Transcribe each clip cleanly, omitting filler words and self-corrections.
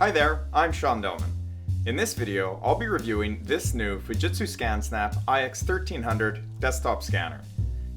Hi there, I'm Sean Dillman. In this video, I'll be reviewing this new Fujitsu ScanSnap iX1300 desktop scanner.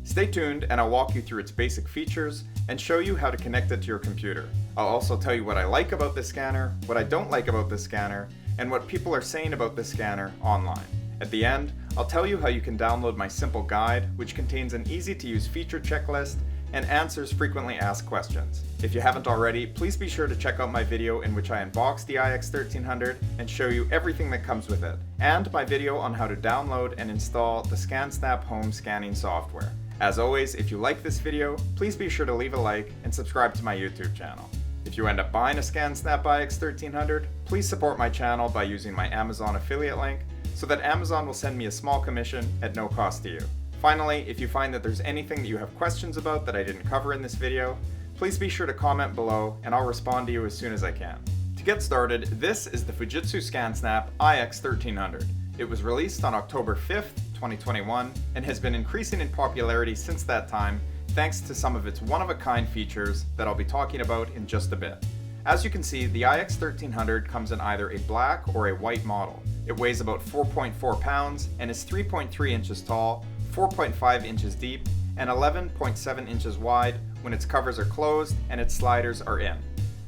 Stay tuned and I'll walk you through its basic features and show you how to connect it to your computer. I'll also tell you what I like about this scanner, what I don't like about this scanner, and what people are saying about this scanner online. At the end, I'll tell you how you can download my simple guide, which contains an easy-to-use feature checklist and answers frequently asked questions. If you haven't already, please be sure to check out my video in which I unbox the iX1300 and show you everything that comes with it, and my video on how to download and install the ScanSnap home scanning software. As always, if you like this video, please be sure to leave a like and subscribe to my YouTube channel. If you end up buying a ScanSnap iX1300, please support my channel by using my Amazon affiliate link so that Amazon will send me a small commission at no cost to you. Finally, if you find that there's anything that you have questions about that I didn't cover in this video, please be sure to comment below and I'll respond to you as soon as I can. To get started, this is the Fujitsu ScanSnap iX1300. It was released on October 5th, 2021, and has been increasing in popularity since that time thanks to some of its one-of-a-kind features that I'll be talking about in just a bit. As you can see, the iX1300 comes in either a black or a white model. It weighs about 4.4 pounds and is 3.3 inches tall, 4.5 inches deep, and 11.7 inches wide when its covers are closed and its sliders are in.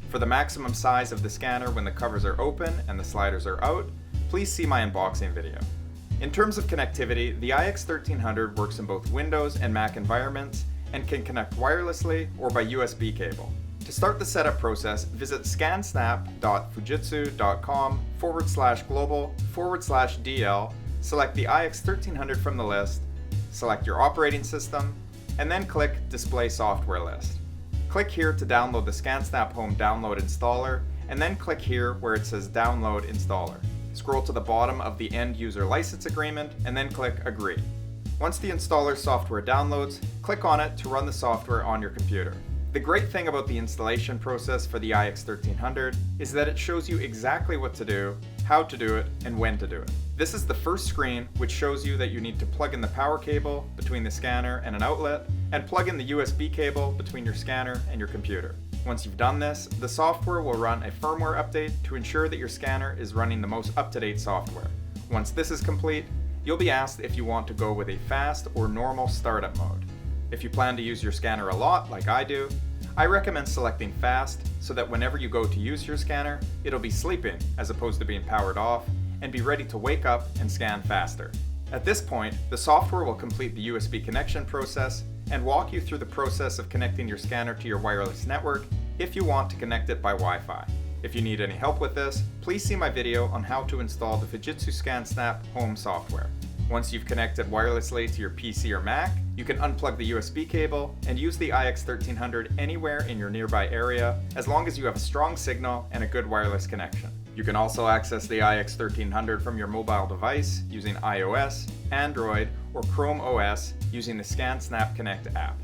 For the maximum size of the scanner when the covers are open and the sliders are out, please see my unboxing video. In terms of connectivity, the iX1300 works in both Windows and Mac environments and can connect wirelessly or by USB cable. To start the setup process, visit scansnap.fujitsu.com/global/DL, select the iX1300 from the list, select your operating system, and then click Display Software List. Click here to download the ScanSnap Home Download Installer, and then click here where it says Download Installer. Scroll to the bottom of the End User License Agreement, and then click Agree. Once the installer software downloads, click on it to run the software on your computer. The great thing about the installation process for the iX1300 is that it shows you exactly what to do, how to do it, and when to do it. This is the first screen which shows you that you need to plug in the power cable between the scanner and an outlet, and plug in the USB cable between your scanner and your computer. Once you've done this, the software will run a firmware update to ensure that your scanner is running the most up-to-date software. Once this is complete, you'll be asked if you want to go with a fast or normal startup mode. If you plan to use your scanner a lot, like I do, I recommend selecting fast so that whenever you go to use your scanner, it'll be sleeping as opposed to being powered off and be ready to wake up and scan faster. At this point, the software will complete the USB connection process and walk you through the process of connecting your scanner to your wireless network if you want to connect it by Wi-Fi. If you need any help with this, please see my video on how to install the Fujitsu ScanSnap Home software. Once you've connected wirelessly to your PC or Mac, you can unplug the USB cable and use the iX1300 anywhere in your nearby area as long as you have a strong signal and a good wireless connection. You can also access the iX1300 from your mobile device using iOS, Android, or Chrome OS using the ScanSnap Connect app.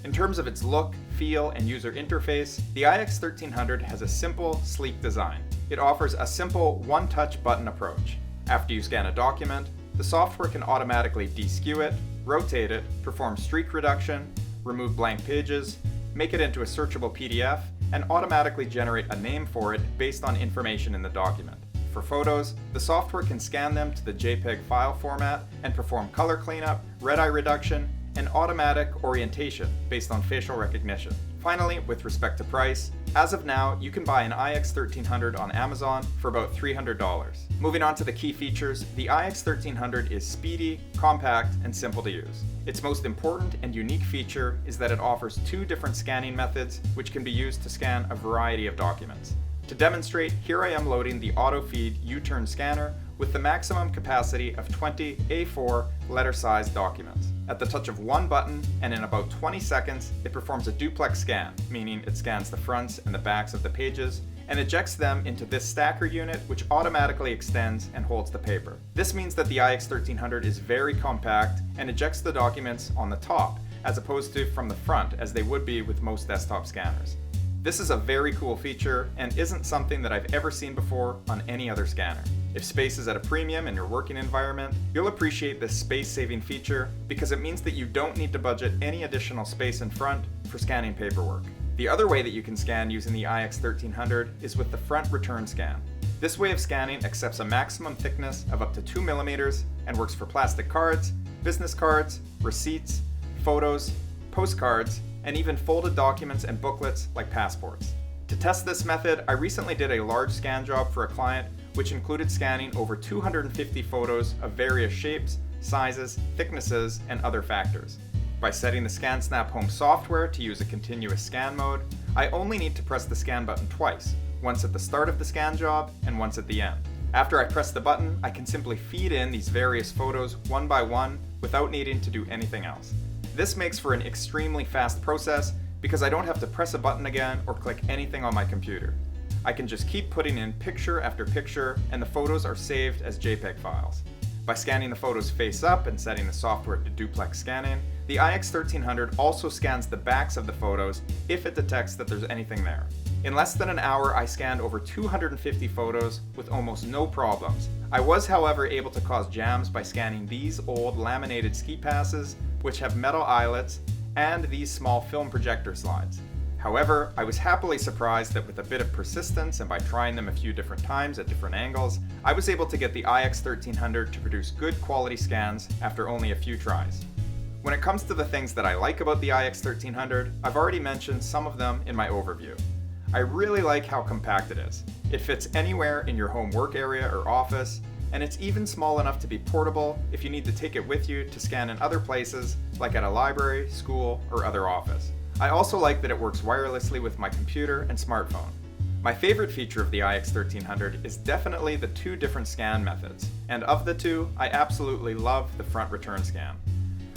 In terms of its look, feel, and user interface, the iX1300 has a simple, sleek design. It offers a simple one-touch button approach. After you scan a document, the software can automatically deskew it, rotate it, perform streak reduction, remove blank pages, make it into a searchable PDF, and automatically generate a name for it based on information in the document. For photos, the software can scan them to the JPEG file format and perform color cleanup, red-eye reduction, and automatic orientation based on facial recognition. Finally, with respect to price, as of now, you can buy an iX1300 on Amazon for about $300. Moving on to the key features, the iX1300 is speedy, compact, and simple to use. Its most important and unique feature is that it offers two different scanning methods which can be used to scan a variety of documents. To demonstrate, here I am loading the auto-feed U-turn scanner with the maximum capacity of 20 A4 letter-sized documents. At the touch of one button, and in about 20 seconds, it performs a duplex scan, meaning it scans the fronts and the backs of the pages, and ejects them into this stacker unit which automatically extends and holds the paper. This means that the iX1300 is very compact and ejects the documents on the top, as opposed to from the front as they would be with most desktop scanners. This is a very cool feature and isn't something that I've ever seen before on any other scanner. If space is at a premium in your working environment, you'll appreciate this space-saving feature because it means that you don't need to budget any additional space in front for scanning paperwork. The other way that you can scan using the iX1300 is with the front return scan. This way of scanning accepts a maximum thickness of up to 2 millimeters and works for plastic cards, business cards, receipts, photos, postcards, and even folded documents and booklets like passports. To test this method, I recently did a large scan job for a client which included scanning over 250 photos of various shapes, sizes, thicknesses, and other factors. By setting the ScanSnap Home software to use a continuous scan mode, I only need to press the scan button twice, once at the start of the scan job and once at the end. After I press the button, I can simply feed in these various photos one by one without needing to do anything else. This makes for an extremely fast process because I don't have to press a button again or click anything on my computer. I can just keep putting in picture after picture and the photos are saved as JPEG files. By scanning the photos face up and setting the software to duplex scanning, the iX1300 also scans the backs of the photos if it detects that there's anything there. In less than an hour, I scanned over 250 photos with almost no problems. I was, however, able to cause jams by scanning these old laminated ski passes, which have metal eyelets, and these small film projector slides. However, I was happily surprised that with a bit of persistence and by trying them a few different times at different angles, I was able to get the iX1300 to produce good quality scans after only a few tries. When it comes to the things that I like about the iX1300, I've already mentioned some of them in my overview. I really like how compact it is. It fits anywhere in your home work area or office, and it's even small enough to be portable if you need to take it with you to scan in other places, like at a library, school, or other office. I also like that it works wirelessly with my computer and smartphone. My favorite feature of the iX1300 is definitely the two different scan methods, and of the two, I absolutely love the front return scan.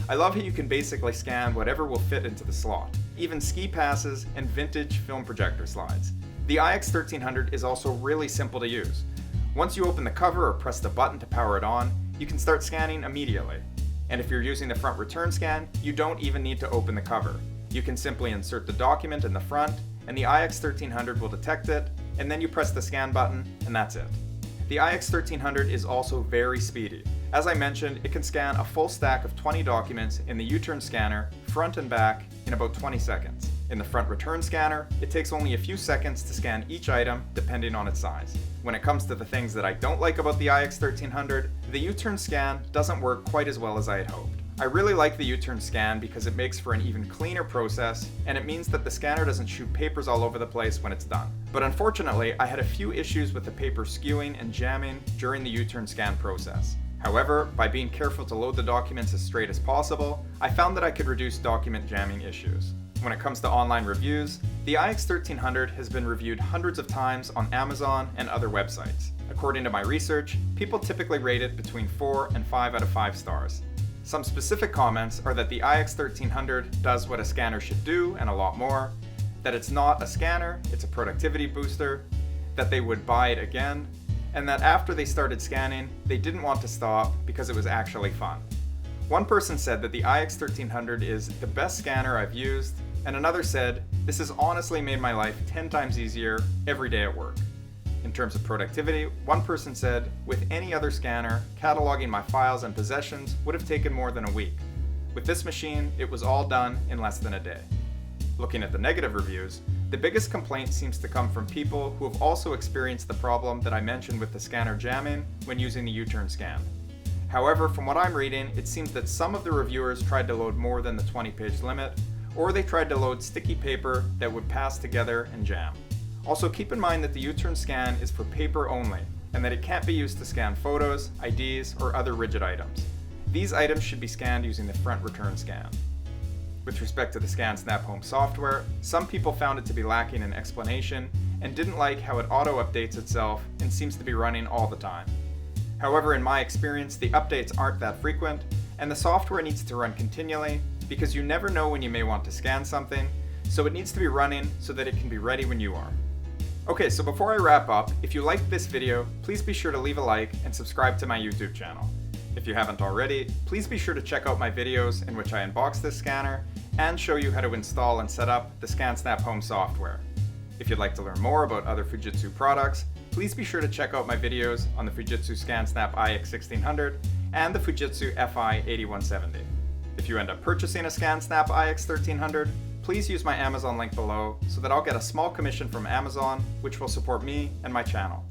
I love how you can basically scan whatever will fit into the slot, even ski passes and vintage film projector slides. The iX1300 is also really simple to use. Once you open the cover or press the button to power it on, you can start scanning immediately. And if you're using the front return scan, you don't even need to open the cover. You can simply insert the document in the front, and the iX1300 will detect it, and then you press the scan button, and that's it. The iX1300 is also very speedy. As I mentioned, it can scan a full stack of 20 documents in the U-turn scanner, front and back, in about 20 seconds. In the front return scanner, it takes only a few seconds to scan each item depending on its size. When it comes to the things that I don't like about the iX1300, the U-turn scan doesn't work quite as well as I had hoped. I really like the U-turn scan because it makes for an even cleaner process, and it means that the scanner doesn't shoot papers all over the place when it's done. But unfortunately, I had a few issues with the paper skewing and jamming during the U-turn scan process. However, by being careful to load the documents as straight as possible, I found that I could reduce document jamming issues. When it comes to online reviews, the iX1300 has been reviewed hundreds of times on Amazon and other websites. According to my research, people typically rate it between 4 and 5 out of 5 stars. Some specific comments are that the iX1300 does what a scanner should do and a lot more, that it's not a scanner, it's a productivity booster, that they would buy it again, and that after they started scanning, they didn't want to stop because it was actually fun. One person said that the iX1300 is the best scanner I've used, and another said, "This has honestly made my life 10 times easier every day at work." In terms of productivity, one person said, "With any other scanner, cataloging my files and possessions would have taken more than a week. With this machine, it was all done in less than a day." Looking at the negative reviews, the biggest complaint seems to come from people who have also experienced the problem that I mentioned with the scanner jamming when using the U-turn scan. However, from what I'm reading, it seems that some of the reviewers tried to load more than the 20-page limit, or they tried to load sticky paper that would pass together and jam. Also, keep in mind that the U-turn scan is for paper only, and that it can't be used to scan photos, IDs, or other rigid items. These items should be scanned using the front return scan. With respect to the ScanSnap Home software, some people found it to be lacking in explanation and didn't like how it auto-updates itself and seems to be running all the time. However, in my experience, the updates aren't that frequent, and the software needs to run continually because you never know when you may want to scan something, so it needs to be running so that it can be ready when you are. Okay, so before I wrap up, if you liked this video, please be sure to leave a like and subscribe to my YouTube channel. If you haven't already, please be sure to check out my videos in which I unbox this scanner and show you how to install and set up the ScanSnap Home software. If you'd like to learn more about other Fujitsu products, please be sure to check out my videos on the Fujitsu ScanSnap iX1300 and the Fujitsu FI8170. If you end up purchasing a ScanSnap iX1300, please use my Amazon link below so that I'll get a small commission from Amazon, which will support me and my channel.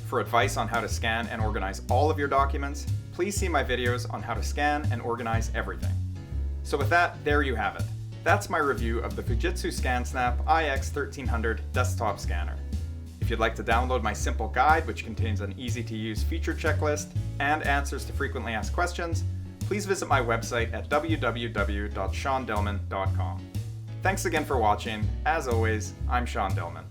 For advice on how to scan and organize all of your documents, please see my videos on how to scan and organize everything. So with that, there you have it. That's my review of the Fujitsu ScanSnap iX1300 desktop scanner. If you'd like to download my simple guide, which contains an easy-to-use feature checklist and answers to frequently asked questions, please visit my website at www.seandillman.com. Thanks again for watching. As always, I'm Sean Dillman.